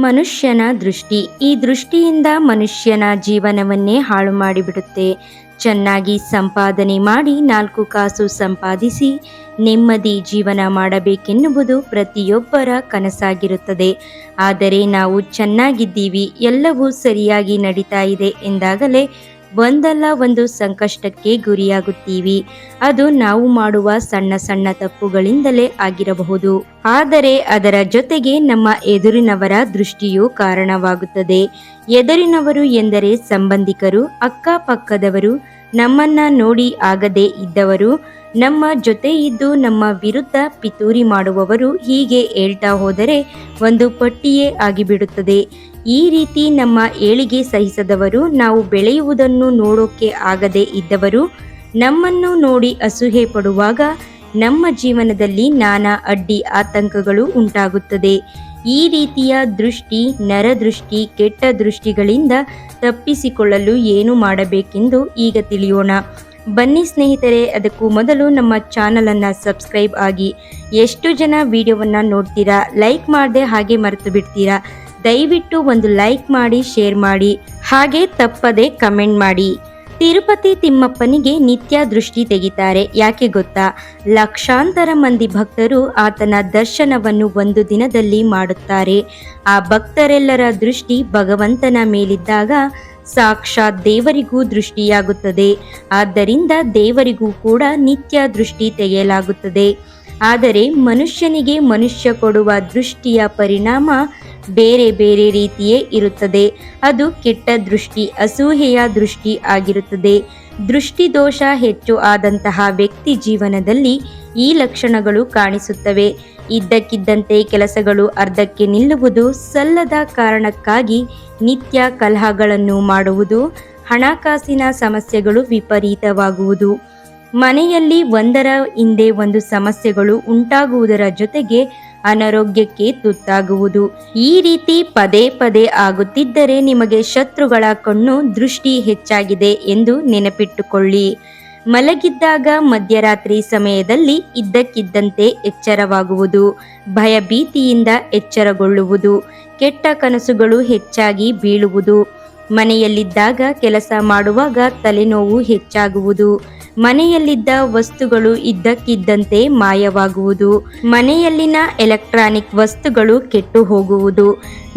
ಮನುಷ್ಯನ ದೃಷ್ಟಿ. ಈ ದೃಷ್ಟಿಯಿಂದ ಮನುಷ್ಯನ ಜೀವನವನ್ನೇ ಹಾಳು ಮಾಡಿಬಿಡುತ್ತೆ. ಚೆನ್ನಾಗಿ ಸಂಪಾದನೆ ಮಾಡಿ 4 ಕಾಸು ಸಂಪಾದಿಸಿ ನೆಮ್ಮದಿ ಜೀವನ ಮಾಡಬೇಕೆನ್ನುವುದು ಪ್ರತಿಯೊಬ್ಬರ ಕನಸಾಗಿರುತ್ತದೆ. ಆದರೆ ನಾವು ಚೆನ್ನಾಗಿದ್ದೀವಿ, ಎಲ್ಲವೂ ಸರಿಯಾಗಿ ನಡೀತಾ ಇದೆ ಎಂದಾಗಲೇ ಒಂದಲ್ಲ ಒಂದು ಸಂಕಷ್ಟಕ್ಕೆ ಗುರಿಯಾಗುತ್ತೀವಿ. ಅದು ನಾವು ಮಾಡುವ ಸಣ್ಣ ಸಣ್ಣ ತಪ್ಪುಗಳಿಂದಲೇ ಆಗಿರಬಹುದು. ಆದರೆ ಅದರ ಜೊತೆಗೆ ನಮ್ಮ ಎದುರಿನವರ ದೃಷ್ಟಿಯೂ ಕಾರಣವಾಗುತ್ತದೆ. ಎದುರಿನವರು ಎಂದರೆ ಸಂಬಂಧಿಕರು, ಅಕ್ಕಪಕ್ಕದವರು, ನಮ್ಮನ್ನ ನೋಡಿ ಆಗದೇ ಇದ್ದವರು, ನಮ್ಮ ಜೊತೆ ಇದ್ದು ನಮ್ಮ ವಿರುದ್ಧ ಪಿತೂರಿ ಮಾಡುವವರು. ಹೀಗೆ ಹೇಳ್ತಾ ಹೋದರೆ ಒಂದು ಪಟ್ಟಿಯೇ ಆಗಿಬಿಡುತ್ತದೆ. ಈ ರೀತಿ ನಮ್ಮ ಏಳಿಗೆ ಸಹಿಸದವರು, ನಾವು ಬೆಳೆಯುವುದನ್ನು ನೋಡೋಕೆ ಆಗದೇ ಇದ್ದವರು, ನಮ್ಮನ್ನು ನೋಡಿ ಅಸೂಹೆ ಪಡುವಾಗ ನಮ್ಮ ಜೀವನದಲ್ಲಿ ನಾನಾ ಅಡ್ಡಿ ಆತಂಕಗಳು ಉಂಟಾಗುತ್ತದೆ. ಈ ರೀತಿಯ ದೃಷ್ಟಿ, ನರದೃಷ್ಟಿ, ಕೆಟ್ಟ ದೃಷ್ಟಿಗಳಿಂದ ತಪ್ಪಿಸಿಕೊಳ್ಳಲು ಏನು ಮಾಡಬೇಕೆಂದು ಈಗ ತಿಳಿಯೋಣ. ಬನ್ನಿ ಸ್ನೇಹಿತರೆ, ಅದಕ್ಕೂ ಮೊದಲು ನಮ್ಮ ಚಾನಲನ್ನು ಸಬ್ಸ್ಕ್ರೈಬ್ ಆಗಿ. ಎಷ್ಟು ಜನ ವಿಡಿಯೋವನ್ನು ನೋಡ್ತೀರಾ, ಲೈಕ್ ಮಾಡದೆ ಹಾಗೆ ಮರೆತು ಬಿಡ್ತೀರಾ? ದಯವಿಟ್ಟು ಒಂದು ಲೈಕ್ ಮಾಡಿ, ಶೇರ್ ಮಾಡಿ, ಹಾಗೆ ತಪ್ಪದೆ ಕಮೆಂಟ್ ಮಾಡಿ. ತಿರುಪತಿ ತಿಮ್ಮಪ್ಪನಿಗೆ ನಿತ್ಯ ದೃಷ್ಟಿ ತೆಗಿತಾರೆ. ಯಾಕೆ ಗೊತ್ತಾ? ಲಕ್ಷಾಂತರ ಮಂದಿ ಭಕ್ತರು ಆತನ ದರ್ಶನವನ್ನು ಒಂದು ದಿನದಲ್ಲಿ ಮಾಡುತ್ತಾರೆ. ಆ ಭಕ್ತರೆಲ್ಲರ ದೃಷ್ಟಿ ಭಗವಂತನ ಮೇಲಿದ್ದಾಗ ಸಾಕ್ಷಾತ್ ದೇವರಿಗೂ ದೃಷ್ಟಿಯಾಗುತ್ತದೆ. ಆದ್ದರಿಂದ ದೇವರಿಗೂ ಕೂಡ ನಿತ್ಯ ದೃಷ್ಟಿ ತೆಗೆಯಲಾಗುತ್ತದೆ. ಆದರೆ ಮನುಷ್ಯನಿಗೆ ಮನುಷ್ಯ ಕೊಡುವ ದೃಷ್ಟಿಯ ಪರಿಣಾಮ ಬೇರೆ ಬೇರೆ ರೀತಿಯೇ ಇರುತ್ತದೆ. ಅದು ಕೆಟ್ಟ ದೃಷ್ಟಿ, ಅಸೂಹೆಯ ದೃಷ್ಟಿ ಆಗಿರುತ್ತದೆ. ದೃಷ್ಟಿ ದೋಷ ಹೆಚ್ಚು ಆದಂತಹ ವ್ಯಕ್ತಿ ಜೀವನದಲ್ಲಿ ಈ ಲಕ್ಷಣಗಳು ಕಾಣಿಸುತ್ತವೆ. ಇದ್ದಕ್ಕಿದ್ದಂತೆ ಕೆಲಸಗಳು ಅರ್ಧಕ್ಕೆ ನಿಲ್ಲುವುದು, ಸಲ್ಲದ ಕಾರಣಕ್ಕಾಗಿ ನಿತ್ಯ ಕಲಹಗಳನ್ನು ಮಾಡುವುದು, ಹಣಕಾಸಿನ ಸಮಸ್ಯೆಗಳು ವಿಪರೀತವಾಗುವುದು, ಮನೆಯಲ್ಲಿ ಒಂದರ ಹಿಂದೆ ಒಂದು ಸಮಸ್ಯೆಗಳು ಉಂಟಾಗುವುದರ ಜೊತೆಗೆ ಅನಾರೋಗ್ಯಕ್ಕೆ ತುತ್ತಾಗುವುದು. ಈ ರೀತಿ ಪದೇ ಪದೇ ಆಗುತ್ತಿದ್ದರೆ ನಿಮಗೆ ಶತ್ರುಗಳ ಕಣ್ಣು ದೃಷ್ಟಿ ಹೆಚ್ಚಾಗಿದೆ ಎಂದು ನೆನಪಿಟ್ಟುಕೊಳ್ಳಿ. ಮಲಗಿದ್ದಾಗ ಮಧ್ಯರಾತ್ರಿ ಸಮಯದಲ್ಲಿ ಇದ್ದಕ್ಕಿದ್ದಂತೆ ಎಚ್ಚರವಾಗುವುದು, ಭಯಭೀತಿಯಿಂದ ಎಚ್ಚರಗೊಳ್ಳುವುದು, ಕೆಟ್ಟ ಕನಸುಗಳು ಹೆಚ್ಚಾಗಿ ಬೀಳುವುದು, ಮನೆಯಲ್ಲಿದ್ದಾಗ ಕೆಲಸ ಮಾಡುವಾಗ ತಲೆನೋವು ಹೆಚ್ಚಾಗುವುದು, ಮನೆಯಲ್ಲಿದ್ದ ವಸ್ತುಗಳು ಇದ್ದಕ್ಕಿದ್ದಂತೆ ಮಾಯವಾಗುವುದು, ಮನೆಯಲ್ಲಿನ ಎಲೆಕ್ಟ್ರಾನಿಕ್ ವಸ್ತುಗಳು ಕೆಟ್ಟು ಹೋಗುವುದು,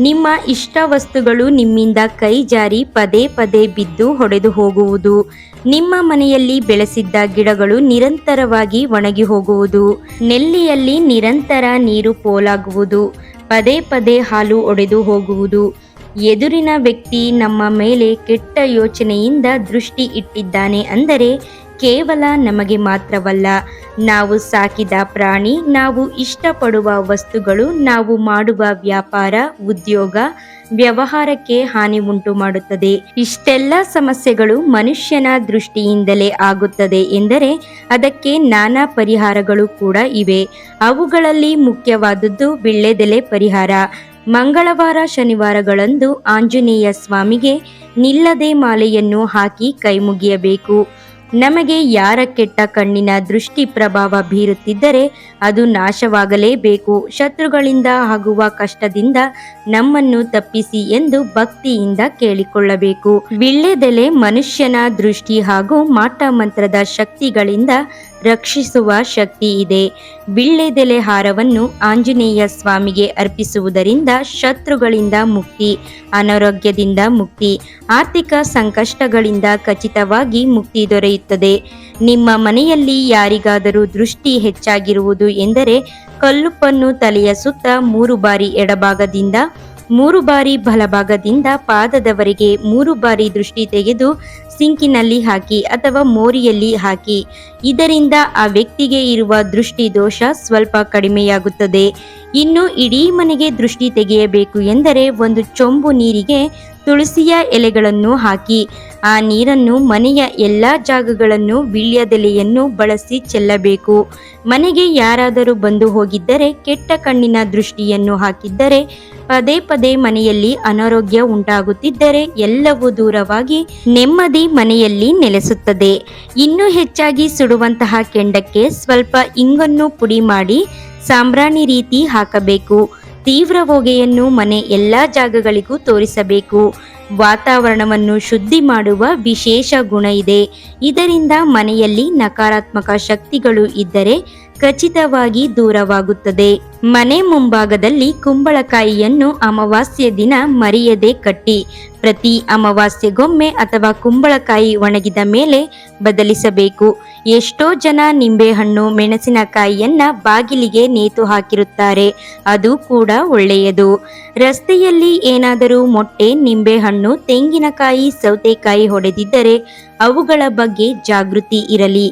ನಿಮ್ಮ ಇಷ್ಟ ವಸ್ತುಗಳು ನಿಮ್ಮಿಂದ ಕೈ ಜಾರಿ ಪದೇ ಪದೇ ಬಿದ್ದು ಹೊಡೆದು ಹೋಗುವುದು, ನಿಮ್ಮ ಮನೆಯಲ್ಲಿ ಬೆಳೆಸಿದ್ದ ಗಿಡಗಳು ನಿರಂತರವಾಗಿ ಒಣಗಿ ಹೋಗುವುದು, ನೆಲ್ಲಿಯಲ್ಲಿ ನಿರಂತರ ನೀರು ಪೋಲಾಗುವುದು, ಪದೇ ಪದೇ ಹಾಲು ಒಡೆದು ಹೋಗುವುದು, ಎದುರಿನ ವ್ಯಕ್ತಿ ನಮ್ಮ ಮೇಲೆ ಕೆಟ್ಟ ಯೋಚನೆಯಿಂದ ದೃಷ್ಟಿ ಇಟ್ಟಿದ್ದಾನೆ ಅಂದರೆ ಕೇವಲ ನಮಗೆ ಮಾತ್ರವಲ್ಲ, ನಾವು ಸಾಕಿದ ಪ್ರಾಣಿ, ನಾವು ಇಷ್ಟಪಡುವ ವಸ್ತುಗಳು, ನಾವು ಮಾಡುವ ವ್ಯಾಪಾರ, ಉದ್ಯೋಗ, ವ್ಯವಹಾರಕ್ಕೆ ಹಾನಿ ಉಂಟು ಮಾಡುತ್ತದೆ. ಇಷ್ಟೆಲ್ಲ ಸಮಸ್ಯೆಗಳು ಮನುಷ್ಯನ ದೃಷ್ಟಿಯಿಂದಲೇ ಆಗುತ್ತದೆ ಎಂದರೆ ಅದಕ್ಕೆ ನಾನಾ ಪರಿಹಾರಗಳು ಕೂಡ ಇವೆ. ಅವುಗಳಲ್ಲಿ ಮುಖ್ಯವಾದದ್ದು ವೀಳ್ಯದೆಲೆ ಪರಿಹಾರ. ಮಂಗಳವಾರ, ಶನಿವಾರಗಳಂದು ಆಂಜನೇಯ ಸ್ವಾಮಿಗೆ ನಿಲ್ಲದೆ ಮಾಲೆಯನ್ನು ಹಾಕಿ ಕೈ ಮುಗಿಯಬೇಕು. ನಮಗೆ ಯಾರ ಕೆಟ್ಟ ಕಣ್ಣಿನ ದೃಷ್ಟಿ ಪ್ರಭಾವ ಬೀರುತ್ತಿದ್ದರೆ ಅದು ನಾಶವಾಗಲೇಬೇಕು. ಶತ್ರುಗಳಿಂದ ಆಗುವ ಕಷ್ಟದಿಂದ ನಮ್ಮನ್ನು ತಪ್ಪಿಸಿ ಎಂದು ಭಕ್ತಿಯಿಂದ ಕೇಳಿಕೊಳ್ಳಬೇಕು. ವೀಳ್ಯದೆಲೆ ಮನುಷ್ಯನ ದೃಷ್ಟಿ ಹಾಗೂ ಮಾಟ ಮಂತ್ರದ ಶಕ್ತಿಗಳಿಂದ ರಕ್ಷಿಸುವ ಶಕ್ತಿ ಇದೆ. ವೀಳ್ಯದೆಲೆ ಹಾರವನ್ನು ಆಂಜನೇಯ ಸ್ವಾಮಿಗೆ ಅರ್ಪಿಸುವುದರಿಂದ ಶತ್ರುಗಳಿಂದ ಮುಕ್ತಿ, ಅನಾರೋಗ್ಯದಿಂದ ಮುಕ್ತಿ, ಆರ್ಥಿಕ ಸಂಕಷ್ಟಗಳಿಂದ ಖಚಿತವಾಗಿ ಮುಕ್ತಿ ದೊರೆಯುತ್ತದೆ. ನಿಮ್ಮ ಮನೆಯಲ್ಲಿ ಯಾರಿಗಾದರೂ ದೃಷ್ಟಿ ಹೆಚ್ಚಾಗಿರುವುದು ಎಂದರೆ ಕಲ್ಲುಪ್ಪನ್ನು ತಲೆಯ ಸುತ್ತ 3 ಬಾರಿ ಎಡಭಾಗದಿಂದ, 3 ಬಾರಿ ಬಲಭಾಗದಿಂದ ಪಾದದವರೆಗೆ 3 ಬಾರಿ ದೃಷ್ಟಿ ತೆಗೆದು ಸಿಂಕಿನಲ್ಲಿ ಹಾಕಿ ಅಥವಾ ಮೋರಿಯಲ್ಲಿ ಹಾಕಿ. ಇದರಿಂದ ಆ ವ್ಯಕ್ತಿಗೆ ಇರುವ ದೃಷ್ಟಿ ದೋಷ ಸ್ವಲ್ಪ ಕಡಿಮೆಯಾಗುತ್ತದೆ. ಇನ್ನು ಇಡೀ ಮನೆಗೆ ದೃಷ್ಟಿ ತೆಗೆಯಬೇಕು ಎಂದರೆ ಒಂದು ಚೊಂಬು ನೀರಿಗೆ ತುಳಸಿಯ ಎಲೆಗಳನ್ನು ಹಾಕಿ ಆ ನೀರನ್ನು ಮನೆಯ ಎಲ್ಲ ಜಾಗಗಳನ್ನು ವೀಳ್ಯದೆಲೆಯನ್ನು ಬಳಸಿ ಚೆಲ್ಲಬೇಕು. ಮನೆಗೆ ಯಾರಾದರೂ ಬಂದು ಹೋಗಿದ್ದರೆ, ಕೆಟ್ಟ ಕಣ್ಣಿನ ದೃಷ್ಟಿಯನ್ನು ಹಾಕಿದ್ದರೆ, ಪದೇ ಪದೇ ಮನೆಯಲ್ಲಿ ಅನಾರೋಗ್ಯ ಉಂಟಾಗುತ್ತಿದ್ದರೆ ಎಲ್ಲವೂ ದೂರವಾಗಿ ನೆಮ್ಮದಿ ಮನೆಯಲ್ಲಿ ನೆಲೆಸುತ್ತದೆ. ಇನ್ನೂ ಹೆಚ್ಚಾಗಿ ಸುಡುವಂತಹ ಕೆಂಡಕ್ಕೆ ಸ್ವಲ್ಪ ಇಂಗನ್ನು ಪುಡಿ ಮಾಡಿ ಸಾಂಬ್ರಾಣಿ ರೀತಿ ಹಾಕಬೇಕು. ತೀವ್ರ ಹೊಗೆಯನ್ನು ಮನೆ ಎಲ್ಲ ಜಾಗಗಳಿಗೂ ತೋರಿಸಬೇಕು. ವಾತಾವರಣವನ್ನು ಶುದ್ಧಿ ಮಾಡುವ ವಿಶೇಷ ಗುಣ ಇದೆ. ಇದರಿಂದ ಮನೆಯಲ್ಲಿ ನಕಾರಾತ್ಮಕ ಶಕ್ತಿಗಳು ಇದ್ದರೆ ಖಚಿತವಾಗಿ ದೂರವಾಗುತ್ತದೆ. ಮನೆ ಮುಂಭಾಗದಲ್ಲಿ ಕುಂಬಳಕಾಯಿಯನ್ನು ಅಮಾವಾಸ್ಯೆ ದಿನ ಮರೆಯದೆ ಕಟ್ಟಿ ಪ್ರತಿ ಅಮಾವಾಸ್ಯೆಗೊಮ್ಮೆ ಅಥವಾ ಕುಂಬಳಕಾಯಿ ಒಣಗಿದ ಮೇಲೆ ಬದಲಿಸಬೇಕು. ಎಷ್ಟೋ ಜನ ನಿಂಬೆಹಣ್ಣು ಮೆಣಸಿನಕಾಯಿಯನ್ನ ಬಾಗಿಲಿಗೆ ನೇತು ಹಾಕಿರುತ್ತಾರೆ. ಅದು ಕೂಡ ಒಳ್ಳೆಯದು. ರಸ್ತೆಯಲ್ಲಿ ಏನಾದರೂ ಮೊಟ್ಟೆ, ನಿಂಬೆಹಣ್ಣು, ತೆಂಗಿನಕಾಯಿ, ಸೌತೆಕಾಯಿ ಹೊಡೆದಿದ್ದರೆ ಅವುಗಳ ಬಗ್ಗೆ ಜಾಗೃತಿ ಇರಲಿ.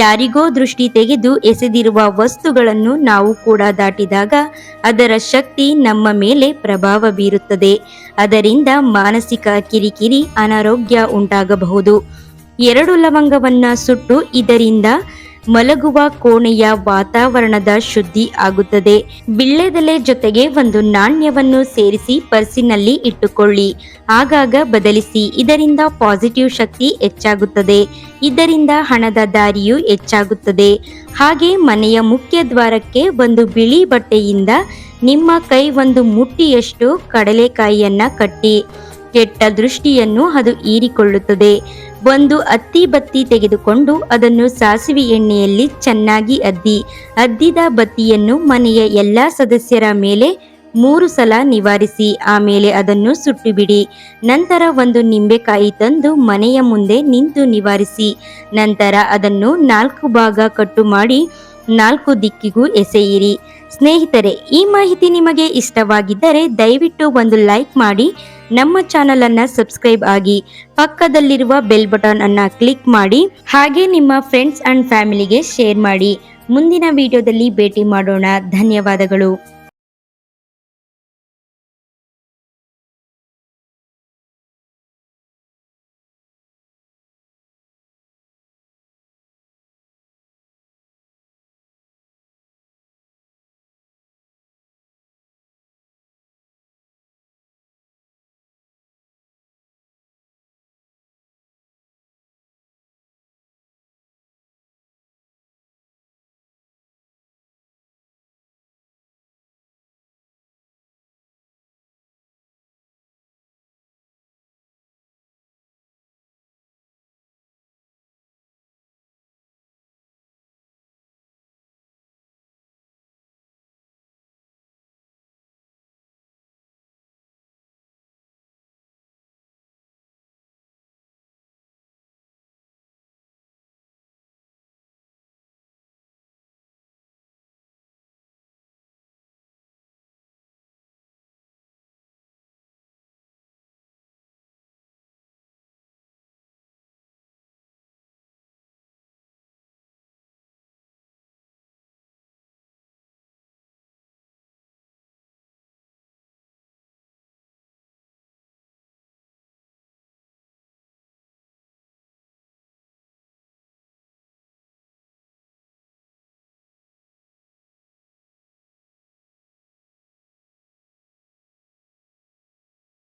ಯಾರಿಗೋ ದೃಷ್ಟಿ ತೆಗೆದು ಎಸೆದಿರುವ ವಸ್ತುಗಳನ್ನು ನಾವು ಕೂಡ ದಾಟಿದಾಗ ಅದರ ಶಕ್ತಿ ನಮ್ಮ ಮೇಲೆ ಪ್ರಭಾವ ಬೀರುತ್ತದೆ. ಅದರಿಂದ ಮಾನಸಿಕ ಕಿರಿಕಿರಿ, ಅನಾರೋಗ್ಯ ಉಂಟಾಗಬಹುದು. 2 ಲವಂಗವನ್ನ ಸುಟ್ಟು ಇದರಿಂದ ಮಲಗುವ ಕೋಣೆಯ ವಾತಾವರಣದ ಶುದ್ಧಿ ಆಗುತ್ತದೆ. ವಿಳ್ಳೆದೆಲೆ ಜೊತೆಗೆ ಒಂದು ನಾಣ್ಯವನ್ನು ಸೇರಿಸಿ ಪರ್ಸಿನಲ್ಲಿ ಇಟ್ಟುಕೊಳ್ಳಿ. ಆಗಾಗ ಬದಲಿಸಿ. ಇದರಿಂದ ಪಾಸಿಟಿವ್ ಶಕ್ತಿ ಹೆಚ್ಚಾಗುತ್ತದೆ. ಇದರಿಂದ ಹಣದ ದಾರಿಯು ಹೆಚ್ಚಾಗುತ್ತದೆ. ಹಾಗೆ ಮನೆಯ ಮುಖ್ಯ ದ್ವಾರಕ್ಕೆ ಒಂದು ಬಿಳಿ ಬಟ್ಟೆಯಿಂದ ನಿಮ್ಮ ಕೈ ಒಂದು ಮುಟ್ಟಿಯಷ್ಟು ಕಡಲೆಕಾಯಿಯನ್ನ ಕಟ್ಟಿ. ಕೆಟ್ಟ ದೃಷ್ಟಿಯನ್ನು ಅದು ಹೀರಿಕೊಳ್ಳುತ್ತದೆ. ಒಂದು ಅತ್ತಿ ಬತ್ತಿ ತೆಗೆದುಕೊಂಡು ಅದನ್ನು ಸಾಸಿವೆ ಎಣ್ಣೆಯಲ್ಲಿ ಚೆನ್ನಾಗಿ ಅದ್ದಿದ ಬತ್ತಿಯನ್ನು ಮನೆಯ ಎಲ್ಲ ಸದಸ್ಯರ ಮೇಲೆ 3 ಸಲ ನಿವಾರಿಸಿ. ಆಮೇಲೆ ಅದನ್ನು ಸುಟ್ಟು ಬಿಡಿ. ನಂತರ ಒಂದು ನಿಂಬೆಕಾಯಿ ತಂದು ಮನೆಯ ಮುಂದೆ ನಿಂತು ನಿವಾರಿಸಿ. ನಂತರ ಅದನ್ನು 4 ಭಾಗ ಕಟ್ಟು ಮಾಡಿ 4 ದಿಕ್ಕಿಗೂ ಎಸೆಯಿರಿ. ಸ್ನೇಹಿತರೆ, ಈ ಮಾಹಿತಿ ನಿಮಗೆ ಇಷ್ಟವಾಗಿದ್ದರೆ ದಯವಿಟ್ಟು ಒಂದು ಲೈಕ್ ಮಾಡಿ, ನಮ್ಮ ಚಾನಲ್ ಅನ್ನ ಸಬ್ಸ್ಕ್ರೈಬ್ ಆಗಿ, ಪಕ್ಕದಲ್ಲಿರುವ ಬೆಲ್ ಬಟನ್ ಅನ್ನ ಕ್ಲಿಕ್ ಮಾಡಿ, ಹಾಗೆ ನಿಮ್ಮ ಫ್ರೆಂಡ್ಸ್ ಅಂಡ್ ಫ್ಯಾಮಿಲಿಗೆ ಶೇರ್ ಮಾಡಿ. ಮುಂದಿನ ವಿಡಿಯೋದಲ್ಲಿ ಭೇಟಿ ಮಾಡೋಣ. ಧನ್ಯವಾದಗಳು.